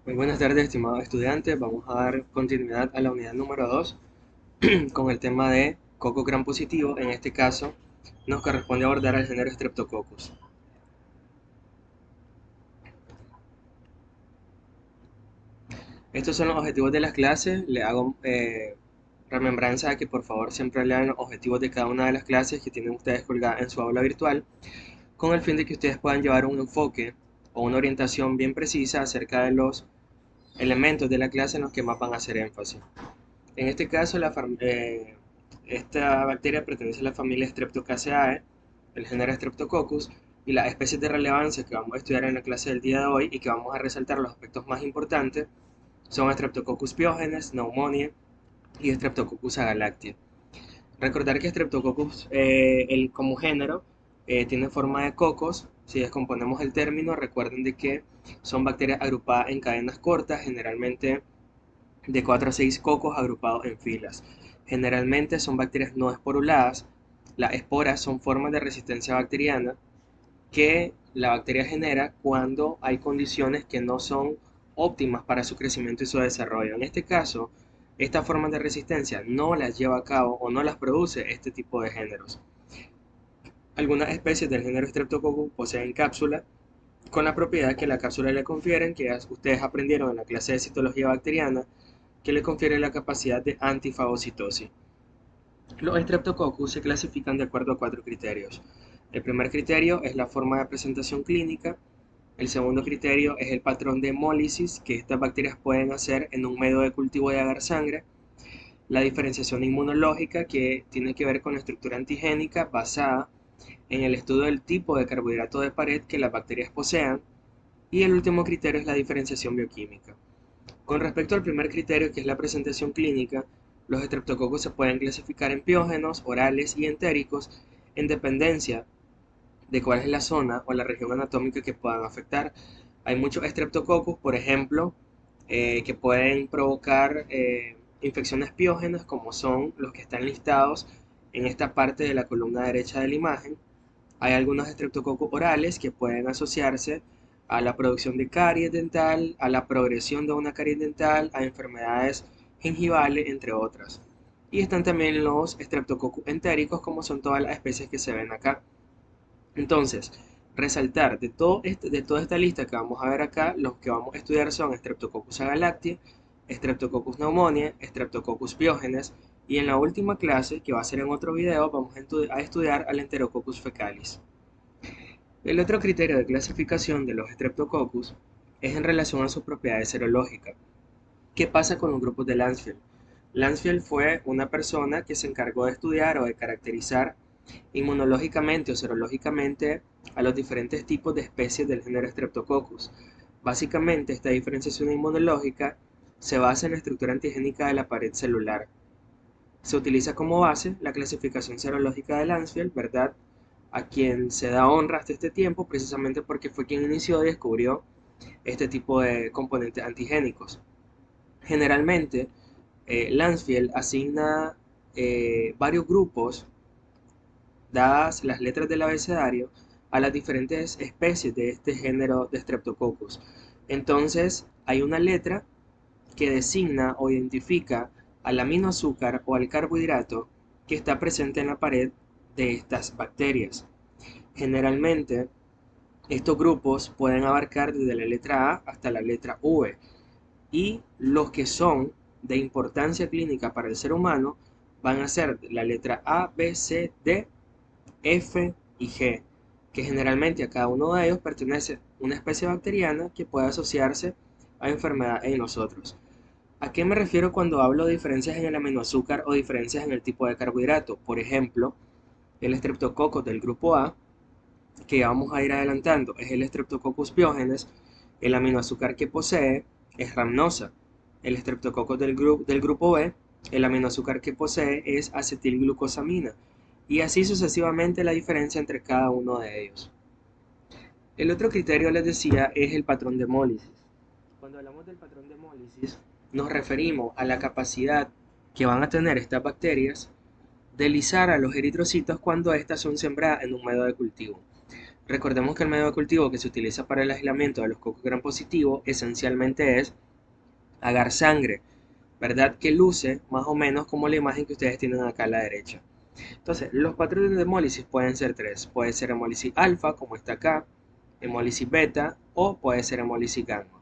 Muy buenas tardes, estimados estudiantes. Vamos a dar continuidad a la unidad número 2 con el tema de coco gram positivo. En este caso, nos corresponde abordar el género Streptococcus. Estos son los objetivos de las clases. Le hago remembranza de que por favor siempre lean los objetivos de cada una de las clases que tienen ustedes colgadas en su aula virtual, con el fin de que ustedes puedan llevar un enfoque o una orientación bien precisa acerca de los elementos de la clase en los que más van a hacer énfasis. En este caso, esta bacteria pertenece a la familia Streptocaceae, el género Streptococcus, y las especies de relevancia que vamos a estudiar en la clase del día de hoy y que vamos a resaltar los aspectos más importantes son Streptococcus pyogenes, Pneumonia y Streptococcus agalactiae. Recordar que Streptococcus, como género, tiene forma de cocos. Si descomponemos el término, recuerden de que son bacterias agrupadas en cadenas cortas, generalmente de 4 a 6 cocos agrupados en filas. Generalmente son bacterias no esporuladas. Las esporas son formas de resistencia bacteriana que la bacteria genera cuando hay condiciones que no son óptimas para su crecimiento y su desarrollo. En este caso, estas formas de resistencia no las lleva a cabo o no las produce este tipo de géneros. Algunas especies del género Streptococcus poseen cápsula con la propiedad que la cápsula le confieren, que ustedes aprendieron en la clase de citología bacteriana, que le confiere la capacidad de antifagocitosis. Los Streptococcus se clasifican de acuerdo a 4 criterios. El primer criterio es la forma de presentación clínica. El segundo criterio es el patrón de hemólisis que estas bacterias pueden hacer en un medio de cultivo de agar sangre. La diferenciación inmunológica, que tiene que ver con la estructura antigénica basada en el estudio del tipo de carbohidrato de pared que las bacterias posean. Y el último criterio es la diferenciación bioquímica. Con respecto al primer criterio, que es la presentación clínica, los estreptococos se pueden clasificar en piógenos, orales y entéricos en dependencia de cuál es la zona o la región anatómica que puedan afectar. Hay muchos estreptococos, por ejemplo, que pueden provocar infecciones piógenas, como son los que están listados en esta parte de la columna derecha de la imagen. Hay algunos estreptococos orales que pueden asociarse a la producción de caries dental, a la progresión de una caries dental, a enfermedades gingivales, entre otras. Y están también los estreptococos entéricos, como son todas las especies que se ven acá. Entonces, resaltar de toda esta lista que vamos a ver acá, los que vamos a estudiar son Streptococcus agalactiae, Streptococcus pneumoniae, Streptococcus pyogenes, y en la última clase, que va a ser en otro video, vamos a estudiar al Enterococcus fecalis. El otro criterio de clasificación de los Streptococcus es en relación a sus propiedades serológicas. ¿Qué pasa con los grupos de Lancefield? Lancefield fue una persona que se encargó de estudiar o de caracterizar inmunológicamente o serológicamente a los diferentes tipos de especies del género Streptococcus. Básicamente, esta diferenciación inmunológica se basa en la estructura antigénica de la pared celular. Se utiliza como base la clasificación serológica de Lancefield, ¿verdad? A quien se da honra hasta este tiempo, precisamente porque fue quien inició y descubrió este tipo de componentes antigénicos. Generalmente, Lancefield asigna varios grupos, dadas las letras del abecedario, a las diferentes especies de este género de Streptococcus. Entonces, hay una letra que designa o identifica al aminoazúcar o al carbohidrato que está presente en la pared de estas bacterias. Generalmente, estos grupos pueden abarcar desde la letra A hasta la letra V, y los que son de importancia clínica para el ser humano van a ser la letra A, B, C, D, F y G, que generalmente a cada uno de ellos pertenece una especie bacteriana que puede asociarse a enfermedad en nosotros. ¿A qué me refiero cuando hablo de diferencias en el aminoazúcar o diferencias en el tipo de carbohidrato? Por ejemplo, el Streptococcus del grupo A, que vamos a ir adelantando, es el Streptococcus pyogenes. El aminoazúcar que posee es rhamnosa. El Streptococcus del grupo B, el aminoazúcar que posee es acetilglucosamina. Y así sucesivamente la diferencia entre cada uno de ellos. El otro criterio, les decía, es el patrón de hemólisis. Cuando hablamos del patrón de hemólisis, nos referimos a la capacidad que van a tener estas bacterias de lisar a los eritrocitos cuando éstas son sembradas en un medio de cultivo. Recordemos que el medio de cultivo que se utiliza para el aislamiento de los cocos gram positivos esencialmente es agar sangre, ¿verdad? Que luce más o menos como la imagen que ustedes tienen acá a la derecha. Entonces, los patrones de hemólisis pueden ser tres. Puede ser hemólisis alfa, como está acá, hemólisis beta o puede ser hemólisis gamma.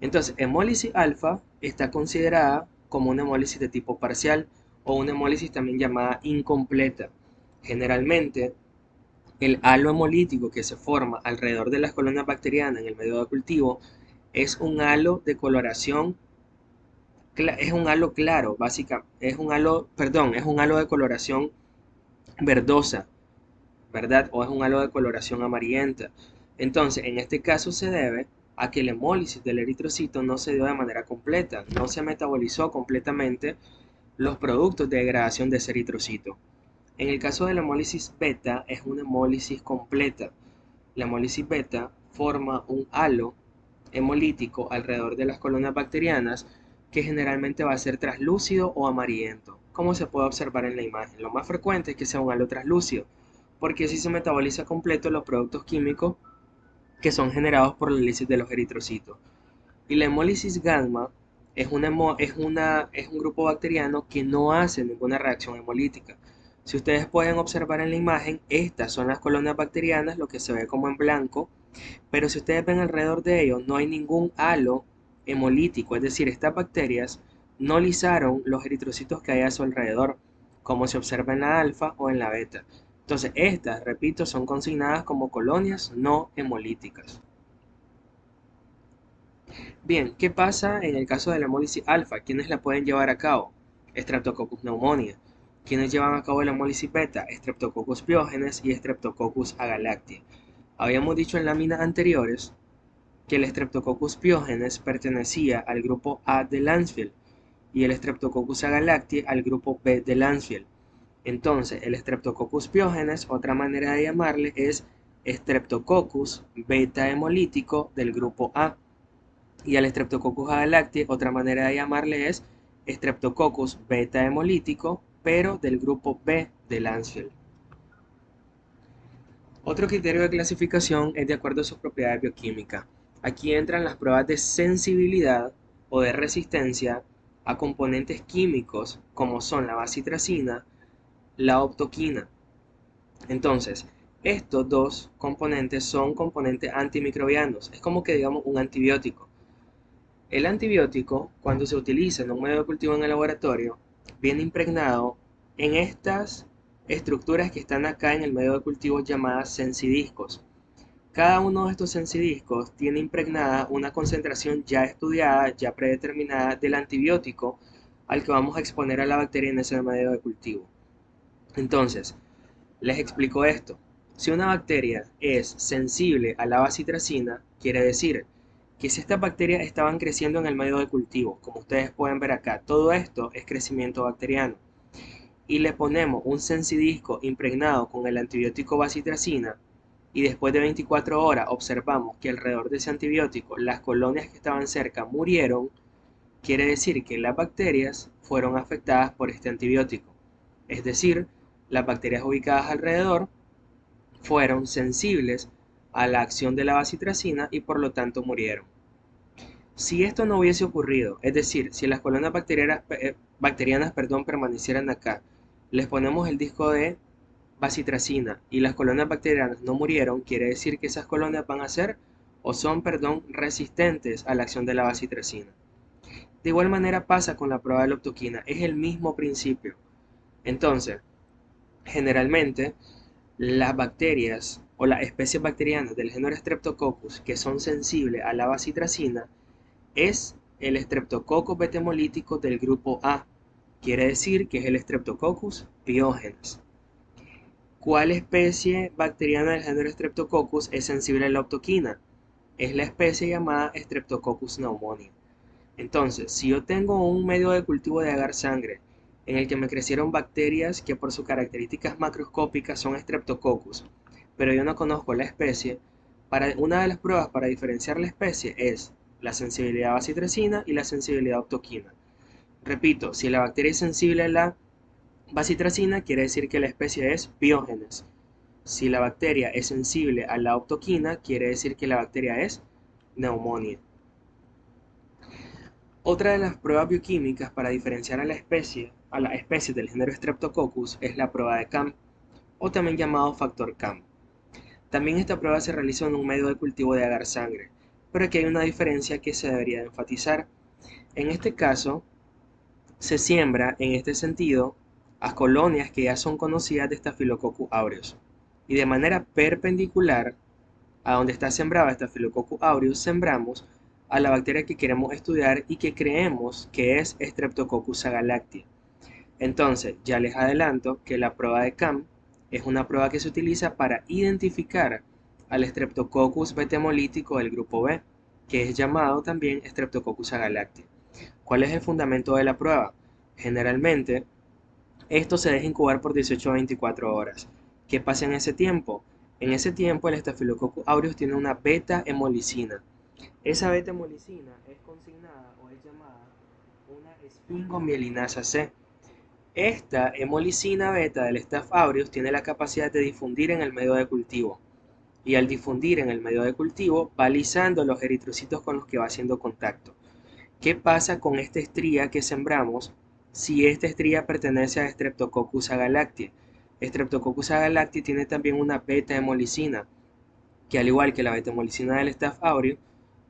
Entonces, hemólisis alfa está considerada como una hemólisis de tipo parcial o una hemólisis también llamada incompleta. Generalmente, el halo hemolítico que se forma alrededor de las colonias bacterianas en el medio de cultivo es un halo de coloración, es un halo claro, básicamente, es un halo de coloración verdosa, ¿verdad? O es un halo de coloración amarillenta. Entonces, en este caso se debe a que la hemólisis del eritrocito no se dio de manera completa, no se metabolizó completamente los productos de degradación de ese eritrocito. En el caso de la hemólisis beta es una hemólisis completa. La hemólisis beta forma un halo hemolítico alrededor de las colonias bacterianas que generalmente va a ser translúcido o amarillento, como se puede observar en la imagen. Lo más frecuente es que sea un halo translúcido, porque así se metaboliza completo los productos químicos que son generados por la lisis de los eritrocitos. Y la hemólisis gamma es un grupo bacteriano que no hace ninguna reacción hemolítica. Si ustedes pueden observar en la imagen, estas son las colonias bacterianas, lo que se ve como en blanco, pero si ustedes ven alrededor de ellos, no hay ningún halo hemolítico, es decir, estas bacterias no lisaron los eritrocitos que hay a su alrededor, como se observa en la alfa o en la beta. Entonces, estas, repito, son consignadas como colonias no hemolíticas. Bien, ¿qué pasa en el caso de la hemólisis alfa? ¿Quiénes la pueden llevar a cabo? Streptococcus pneumoniae. ¿Quiénes llevan a cabo la hemólisis beta? Streptococcus pyogenes y Streptococcus agalactiae. Habíamos dicho en láminas anteriores que el Streptococcus pyogenes pertenecía al grupo A de Lancefield y el Streptococcus agalactiae al grupo B de Lancefield. Entonces, el Streptococcus pyogenes, otra manera de llamarle es Streptococcus beta hemolítico del grupo A. Y al Streptococcus agalactiae, otra manera de llamarle es Streptococcus beta hemolítico, pero del grupo B de Lancefield. Otro criterio de clasificación es de acuerdo a sus propiedades bioquímicas. Aquí entran las pruebas de sensibilidad o de resistencia a componentes químicos como son la bacitracina, la optoquina. Entonces, estos dos componentes son componentes antimicrobianos. Es como que digamos un antibiótico. El antibiótico, cuando se utiliza en un medio de cultivo en el laboratorio, viene impregnado en estas estructuras que están acá en el medio de cultivo llamadas sensidiscos. Cada uno de estos sensidiscos tiene impregnada una concentración ya estudiada, ya predeterminada del antibiótico al que vamos a exponer a la bacteria en ese medio de cultivo. Entonces, les explico esto. Si una bacteria es sensible a la bacitracina, quiere decir que si estas bacterias estaban creciendo en el medio de cultivo, como ustedes pueden ver acá, todo esto es crecimiento bacteriano, y le ponemos un sensidisco impregnado con el antibiótico bacitracina, y después de 24 horas observamos que alrededor de ese antibiótico las colonias que estaban cerca murieron, quiere decir que las bacterias fueron afectadas por este antibiótico. Es decir, las bacterias ubicadas alrededor fueron sensibles a la acción de la bacitracina y por lo tanto murieron. Si esto no hubiese ocurrido, es decir, si las colonias bacterianas permanecieran acá, les ponemos el disco de bacitracina y las colonias bacterianas no murieron, quiere decir que esas colonias van a ser o son, resistentes a la acción de la bacitracina. De igual manera pasa con la prueba de la optoquina, es el mismo principio. Entonces, generalmente, las bacterias o las especies bacterianas del género Streptococcus que son sensibles a la bacitracina es el Streptococcus beta-hemolítico del grupo A, quiere decir que es el Streptococcus pyogenes. ¿Cuál especie bacteriana del género Streptococcus es sensible a la optoquina? Es la especie llamada Streptococcus pneumoniae. Entonces, si yo tengo un medio de cultivo de agar sangre en el que me crecieron bacterias que por sus características macroscópicas son Streptococcus, pero yo no conozco la especie, una de las pruebas para diferenciar la especie es la sensibilidad a bacitracina y la sensibilidad a optoquina. Repito, si la bacteria es sensible a la bacitracina, quiere decir que la especie es Pyogenes. Si la bacteria es sensible a la optoquina, quiere decir que la bacteria es neumonía. Otra de las pruebas bioquímicas para diferenciar a la especie del género Streptococcus es la prueba de CAM, o también llamado factor CAM. También esta prueba se realizó en un medio de cultivo de agar sangre, pero aquí hay una diferencia que se debería de enfatizar. En este caso, se siembra en este sentido a colonias que ya son conocidas de Staphylococcus aureus, y de manera perpendicular a donde está sembrada Staphylococcus aureus, sembramos a la bacteria que queremos estudiar y que creemos que es Streptococcus agalactiae. Entonces, ya les adelanto que la prueba de CAM es una prueba que se utiliza para identificar al Streptococcus beta-hemolítico del grupo B, que es llamado también Streptococcus agalactiae. ¿Cuál es el fundamento de la prueba? Generalmente, esto se deja incubar por 18 a 24 horas. ¿Qué pasa en ese tiempo? En ese tiempo, el Staphylococcus aureus tiene una beta-hemolicina. Esa beta-hemolicina es consignada o es llamada una esfingomielinasa C. Esta hemolicina beta del Staph aureus tiene la capacidad de difundir en el medio de cultivo, y al difundir en el medio de cultivo va lisando los eritrocitos con los que va haciendo contacto. ¿Qué pasa con esta estría que sembramos si esta estría pertenece a Streptococcus agalactiae? Streptococcus agalactiae tiene también una beta-hemolicina, que al igual que la beta-hemolicina del Staph aureus,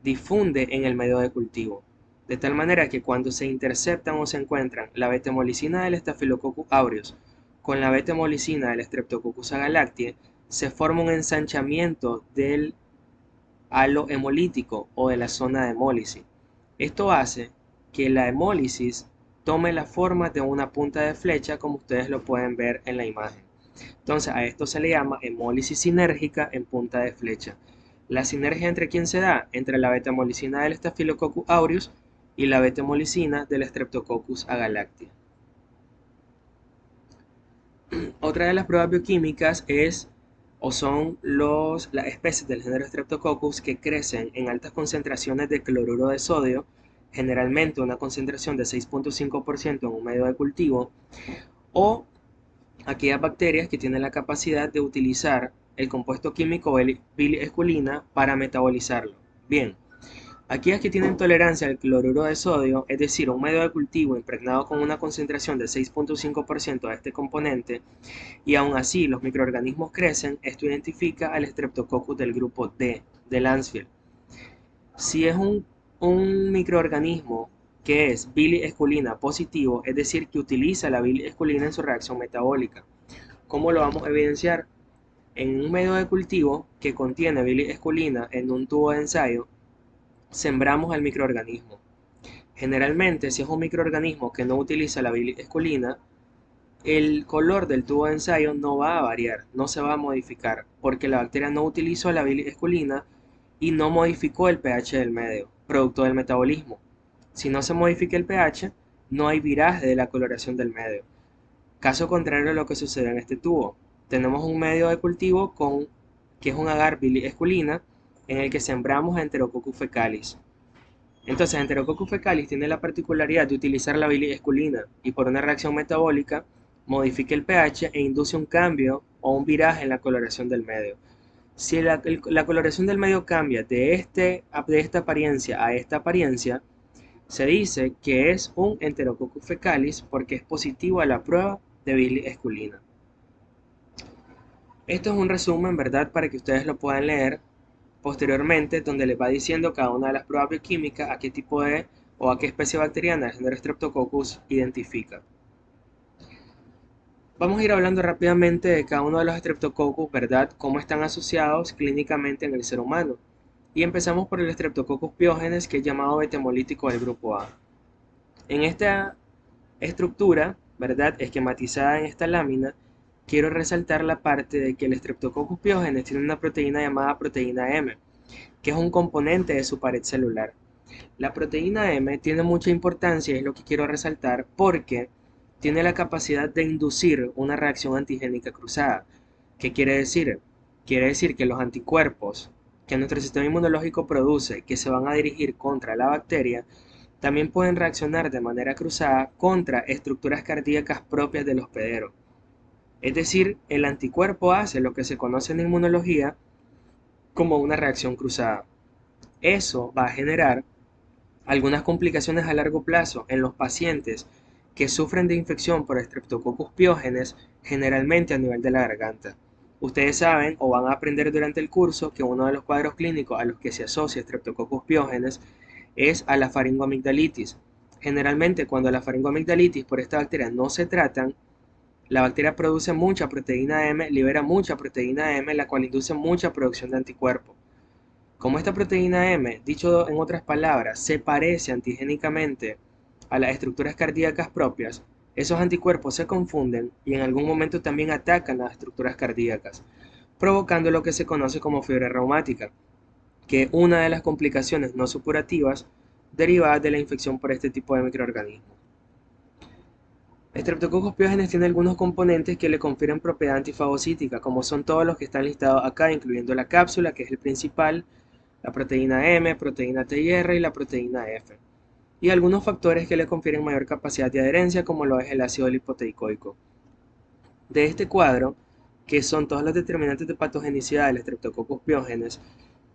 difunde en el medio de cultivo. De tal manera que cuando se interceptan o se encuentran la beta-hemolicina del Staphylococcus aureus con la beta-hemolicina del Streptococcus agalactiae, se forma un ensanchamiento del halo hemolítico o de la zona de hemólisis. Esto hace que la hemólisis tome la forma de una punta de flecha, como ustedes lo pueden ver en la imagen. Entonces a esto se le llama hemólisis sinérgica en punta de flecha. La sinergia entre quién se da? Entre la beta-hemolicina del Staphylococcus aureus y la beta-hemolicina del Streptococcus agalactiae. Otra de las pruebas bioquímicas es o son las especies del género Streptococcus que crecen en altas concentraciones de cloruro de sodio, generalmente una concentración de 6.5% en un medio de cultivo, o aquellas bacterias que tienen la capacidad de utilizar el compuesto químico biliesculina para metabolizarlo. Bien, aquellas que tienen tolerancia al cloruro de sodio, es decir, un medio de cultivo impregnado con una concentración de 6.5% de este componente, y aún así los microorganismos crecen, esto identifica al Streptococcus del grupo D, de Lancefield. Si es un microorganismo que es biliesculina positivo, es decir, que utiliza la biliesculina en su reacción metabólica. ¿Cómo lo vamos a evidenciar? En un medio de cultivo que contiene biliesculina en un tubo de ensayo, sembramos al microorganismo. Generalmente, si es un microorganismo que no utiliza la biliesculina, el color del tubo de ensayo no va a variar, no se va a modificar, porque la bacteria no utilizó la biliesculina y no modificó el pH del medio, producto del metabolismo. Si no se modifica el pH, no hay viraje de la coloración del medio. Caso contrario a lo que sucede en este tubo. Tenemos un medio de cultivo que es un agar biliesculina en el que sembramos Enterococcus fecalis. Entonces, Enterococcus fecalis tiene la particularidad de utilizar la biliesculina y por una reacción metabólica modifica el pH e induce un cambio o un viraje en la coloración del medio. Si la coloración del medio cambia de esta apariencia a esta apariencia, se dice que es un Enterococcus fecalis porque es positivo a la prueba de biliesculina. Esto es un resumen, ¿verdad?, para que ustedes lo puedan leer posteriormente, donde les va diciendo cada una de las pruebas bioquímicas a qué tipo de o a qué especie bacteriana el género Streptococcus identifica. Vamos a ir hablando rápidamente de cada uno de los Streptococcus, ¿verdad?, cómo están asociados clínicamente en el ser humano. Y empezamos por el Streptococcus pyogenes, que es llamado beta-hemolítico del grupo A. En esta estructura, ¿verdad?, esquematizada en esta lámina, quiero resaltar la parte de que el Streptococcus pyogenes tiene una proteína llamada proteína M, que es un componente de su pared celular. La proteína M tiene mucha importancia y es lo que quiero resaltar porque tiene la capacidad de inducir una reacción antigénica cruzada. ¿Qué quiere decir? Quiere decir que los anticuerpos que nuestro sistema inmunológico produce, que se van a dirigir contra la bacteria, también pueden reaccionar de manera cruzada contra estructuras cardíacas propias del hospedero. Es decir, el anticuerpo hace lo que se conoce en inmunología como una reacción cruzada. Eso va a generar algunas complicaciones a largo plazo en los pacientes que sufren de infección por Streptococcus pyogenes, generalmente a nivel de la garganta. Ustedes saben o van a aprender durante el curso que uno de los cuadros clínicos a los que se asocia Streptococcus pyogenes es a la faringoamigdalitis. Generalmente cuando la faringoamigdalitis por esta bacteria no se tratan, la bacteria produce mucha proteína M, libera mucha proteína M, la cual induce mucha producción de anticuerpos. Como esta proteína M, dicho en otras palabras, se parece antigénicamente a las estructuras cardíacas propias, esos anticuerpos se confunden y en algún momento también atacan las estructuras cardíacas, provocando lo que se conoce como fiebre reumática, que es una de las complicaciones no supurativas derivadas de la infección por este tipo de microorganismos. Streptococcus pyogenes tiene algunos componentes que le confieren propiedad antifagocítica, como son todos los que están listados acá, incluyendo la cápsula, que es el principal, la proteína M, proteína TR y la proteína F, y algunos factores que le confieren mayor capacidad de adherencia, como lo es el ácido lipoteicoico. De este cuadro, que son todos los determinantes de patogenicidad del Streptococcus pyogenes,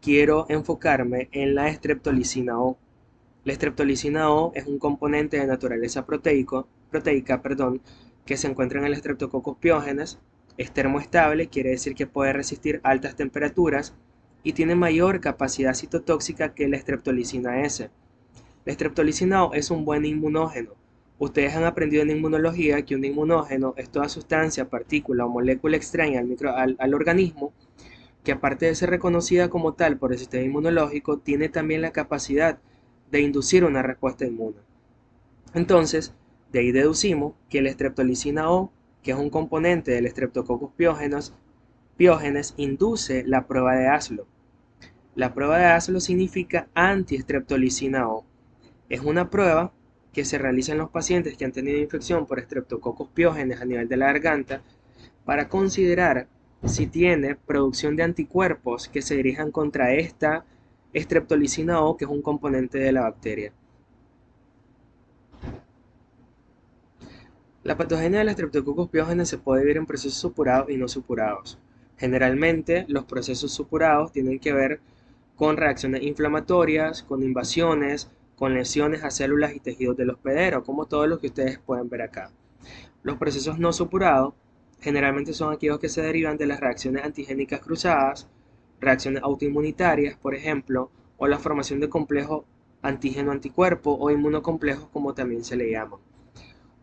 quiero enfocarme en la streptolicina O. La streptolicina O es un componente de naturaleza proteica, que se encuentra en el Streptococcus pyogenes, es termoestable, quiere decir que puede resistir altas temperaturas y tiene mayor capacidad citotóxica que la streptolicina S. La streptolicina O es un buen inmunógeno. Ustedes han aprendido en inmunología que un inmunógeno es toda sustancia, partícula o molécula extraña al organismo que, aparte de ser reconocida como tal por el sistema inmunológico, tiene también la capacidad de inducir una respuesta inmune. Entonces, de ahí deducimos que la streptolicina O, que es un componente del Streptococcus pyogenes, induce la prueba de Aslo. La prueba de Aslo significa anti-streptolicina O. Es una prueba que se realiza en los pacientes que han tenido infección por Streptococcus pyogenes a nivel de la garganta para considerar si tiene producción de anticuerpos que se dirijan contra esta streptolicina O, que es un componente de la bacteria. La patogenia del Streptococcus pyogenes se puede dividir en procesos supurados y no supurados. Generalmente, los procesos supurados tienen que ver con reacciones inflamatorias, con invasiones, con lesiones a células y tejidos del hospedero, como todo lo que ustedes pueden ver acá. Los procesos no supurados generalmente son aquellos que se derivan de las reacciones antigénicas cruzadas, reacciones autoinmunitarias, por ejemplo, o la formación de complejos antígeno-anticuerpo o inmunocomplejos, como también se le llama.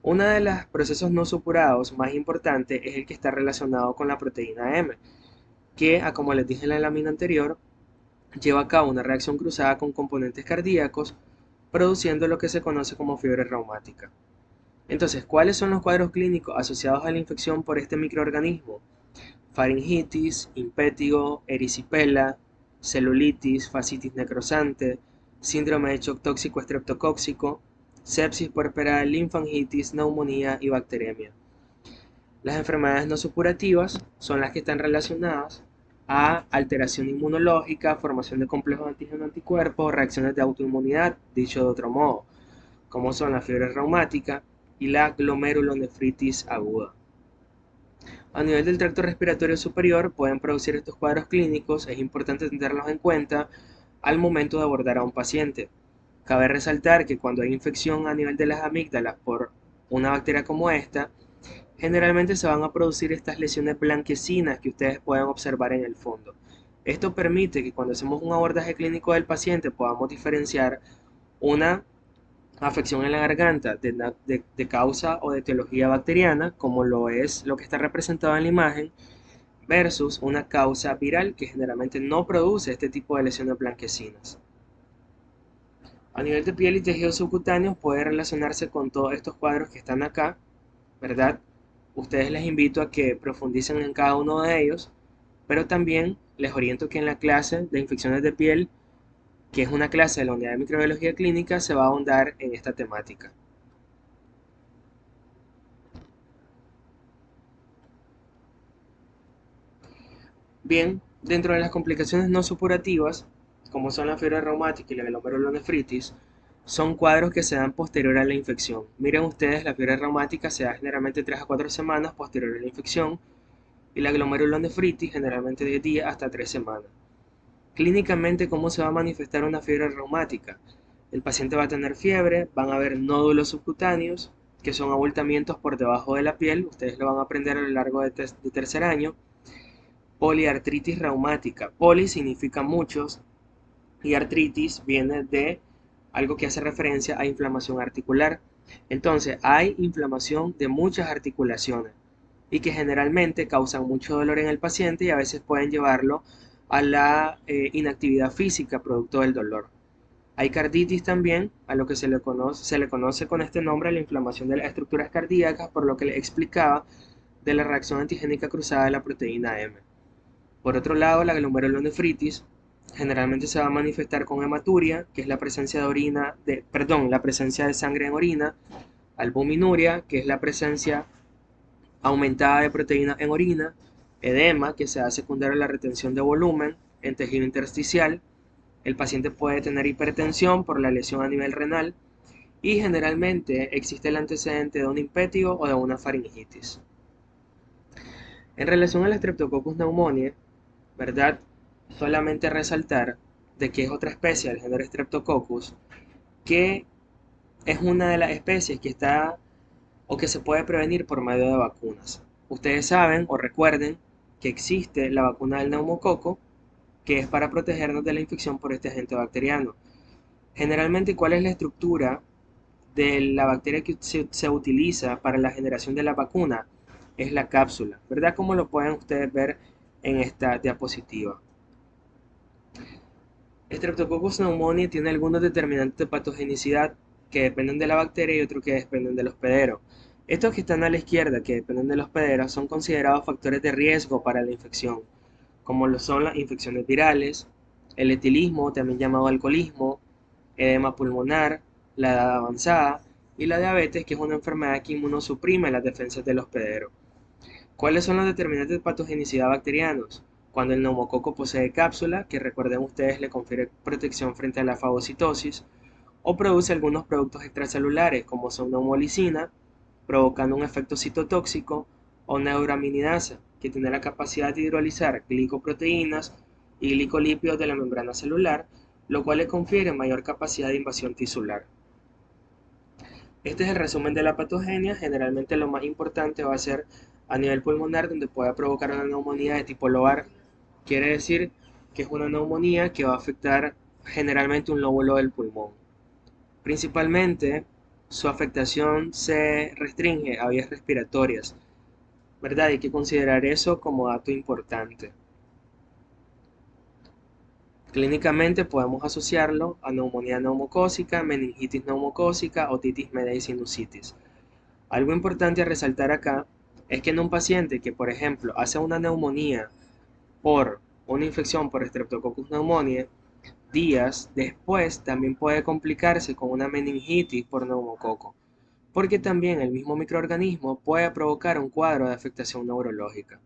Uno de los procesos no supurados más importantes es el que está relacionado con la proteína M, que, como les dije en la lámina anterior, lleva a cabo una reacción cruzada con componentes cardíacos, produciendo lo que se conoce como fiebre reumática. Entonces, ¿cuáles son los cuadros clínicos asociados a la infección por este microorganismo? Faringitis, impétigo, erisipela, celulitis, fascitis necrosante, síndrome de shock tóxico estreptocóxico, sepsis puerperal, linfangitis, neumonía y bacteremia. Las enfermedades no supurativas son las que están relacionadas a alteración inmunológica, formación de complejos antígeno-anticuerpos, reacciones de autoinmunidad, dicho de otro modo, como son la fiebre reumática y la glomerulonefritis aguda. A nivel del tracto respiratorio superior pueden producir estos cuadros clínicos, es importante tenerlos en cuenta al momento de abordar a un paciente. Cabe resaltar que cuando hay infección a nivel de las amígdalas por una bacteria como esta, generalmente se van a producir estas lesiones blanquecinas que ustedes pueden observar en el fondo. Esto permite que cuando hacemos un abordaje clínico del paciente podamos diferenciar una afección en la garganta de causa o de etiología bacteriana, como lo es lo que está representado en la imagen, versus una causa viral que generalmente no produce este tipo de lesiones blanquecinas. A nivel de piel y tejidos subcutáneos puede relacionarse con todos estos cuadros que están acá, ¿verdad? Ustedes les invito a que profundicen en cada uno de ellos, pero también les oriento que en la clase de infecciones de piel, que es una clase de la unidad de microbiología clínica, se va a ahondar en esta temática. Bien, dentro de las complicaciones no supurativas, como son la fiebre reumática y la glomerulonefritis, son cuadros que se dan posterior a la infección. Miren ustedes, la fiebre reumática se da generalmente 3 a 4 semanas posterior a la infección y la glomerulonefritis generalmente de 10 hasta 3 semanas. Clínicamente, ¿cómo se va a manifestar una fiebre reumática? El paciente va a tener fiebre, van a haber nódulos subcutáneos, que son abultamientos por debajo de la piel, ustedes lo van a aprender a lo largo de tercer año. Poliartritis reumática. Poli significa muchos y artritis viene de algo que hace referencia a inflamación articular. Entonces, hay inflamación de muchas articulaciones y que generalmente causan mucho dolor en el paciente y a veces pueden llevarlo a la inactividad física producto del dolor. Hay carditis también, a lo que se le conoce con este nombre la inflamación de las estructuras cardíacas, por lo que le explicaba de la reacción antigénica cruzada de la proteína M. Por otro lado, la glomerulonefritis generalmente se va a manifestar con hematuria, que es la presencia la presencia de sangre en orina, albuminuria, que es la presencia aumentada de proteína en orina, edema, que se da secundario a la retención de volumen en tejido intersticial. El paciente puede tener hipertensión por la lesión a nivel renal y generalmente existe el antecedente de un impétigo o de una faringitis. En relación al Streptococcus pneumoniae, ¿verdad? Solamente resaltar de que es otra especie del género Streptococcus, que es una de las especies que está o que se puede prevenir por medio de vacunas. Ustedes saben o recuerden que existe la vacuna del neumococo, que es para protegernos de la infección por este agente bacteriano. Generalmente, ¿cuál es la estructura de la bacteria que se utiliza para la generación de la vacuna? Es la cápsula, ¿verdad? Como lo pueden ustedes ver en esta diapositiva. Streptococcus pneumoniae tiene algunos determinantes de patogenicidad que dependen de la bacteria y otros que dependen del hospedero. Estos que están a la izquierda, que dependen del hospedero, son considerados factores de riesgo para la infección, como lo son las infecciones virales, el etilismo, también llamado alcoholismo, edema pulmonar, la edad avanzada y la diabetes, que es una enfermedad que inmunosuprime las defensas del hospedero. ¿Cuáles son los determinantes de patogenicidad bacterianos? Cuando el neumococo posee cápsula, que recuerden ustedes le confiere protección frente a la fagocitosis, o produce algunos productos extracelulares, como son neumolicina, provocando un efecto citotóxico, o neuraminidasa, que tiene la capacidad de hidrolizar glicoproteínas y glicolípidos de la membrana celular, lo cual le confiere mayor capacidad de invasión tisular. Este es el resumen de la patogenia. Generalmente lo más importante va a ser a nivel pulmonar, donde pueda provocar una neumonía de tipo lobar. Quiere decir que es una neumonía que va a afectar generalmente un lóbulo del pulmón. Principalmente, su afectación se restringe a vías respiratorias, ¿verdad? Hay que considerar eso como dato importante. Clínicamente podemos asociarlo a neumonía neumocócica, meningitis neumocócica, otitis media y sinusitis. Algo importante a resaltar acá es que en un paciente que, por ejemplo, hace una neumonía por una infección por Streptococcus pneumoniae, días después también puede complicarse con una meningitis por neumococo, porque también el mismo microorganismo puede provocar un cuadro de afectación neurológica.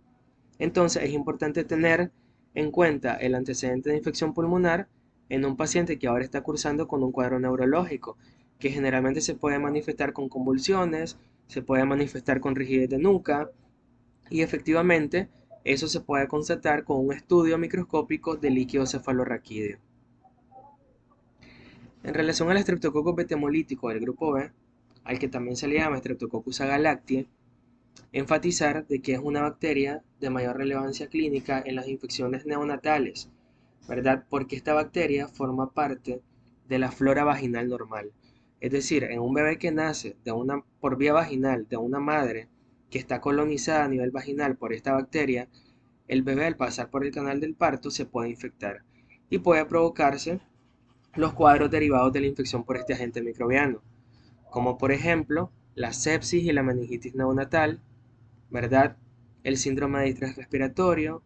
Entonces es importante tener en cuenta el antecedente de infección pulmonar en un paciente que ahora está cursando con un cuadro neurológico, que generalmente se puede manifestar con convulsiones, se puede manifestar con rigidez de nuca y efectivamente eso se puede constatar con un estudio microscópico de líquido cefalorraquídeo. En relación al Streptococcus betemolítico del grupo B, al que también se le llama Streptococcus agalactiae, enfatizar de que es una bacteria de mayor relevancia clínica en las infecciones neonatales, ¿verdad? Porque esta bacteria forma parte de la flora vaginal normal. Es decir, en un bebé que nace por vía vaginal de una madre que está colonizada a nivel vaginal por esta bacteria, el bebé al pasar por el canal del parto se puede infectar y puede provocarse los cuadros derivados de la infección por este agente microbiano, como por ejemplo la sepsis y la meningitis neonatal, ¿verdad? El síndrome de distrés respiratorio,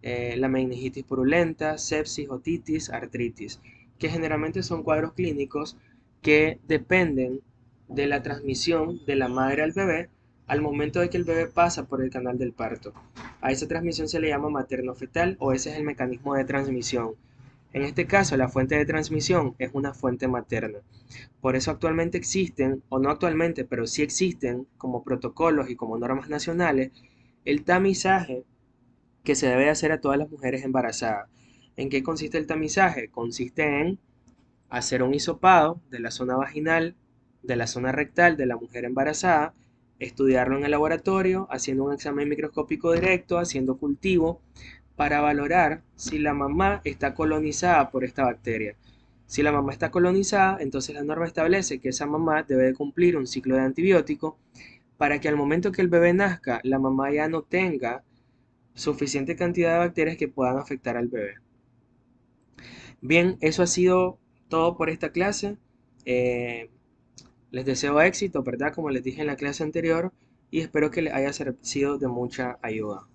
la meningitis purulenta, sepsis, otitis, artritis, que generalmente son cuadros clínicos que dependen de la transmisión de la madre al bebé al momento de que el bebé pasa por el canal del parto. A esa transmisión se le llama materno-fetal o ese es el mecanismo de transmisión. En este caso, la fuente de transmisión es una fuente materna. Por eso actualmente existen, o no actualmente, pero sí existen como protocolos y como normas nacionales, el tamizaje que se debe hacer a todas las mujeres embarazadas. ¿En qué consiste el tamizaje? Consiste en hacer un hisopado de la zona vaginal, de la zona rectal de la mujer embarazada, estudiarlo en el laboratorio, haciendo un examen microscópico directo, haciendo cultivo, para valorar si la mamá está colonizada por esta bacteria. Si la mamá está colonizada, entonces la norma establece que esa mamá debe de cumplir un ciclo de antibiótico para que al momento que el bebé nazca, la mamá ya no tenga suficiente cantidad de bacterias que puedan afectar al bebé. Bien, eso ha sido todo por esta clase. Eh, Les deseo éxito, ¿verdad? Como les dije en la clase anterior, y espero que les haya sido de mucha ayuda.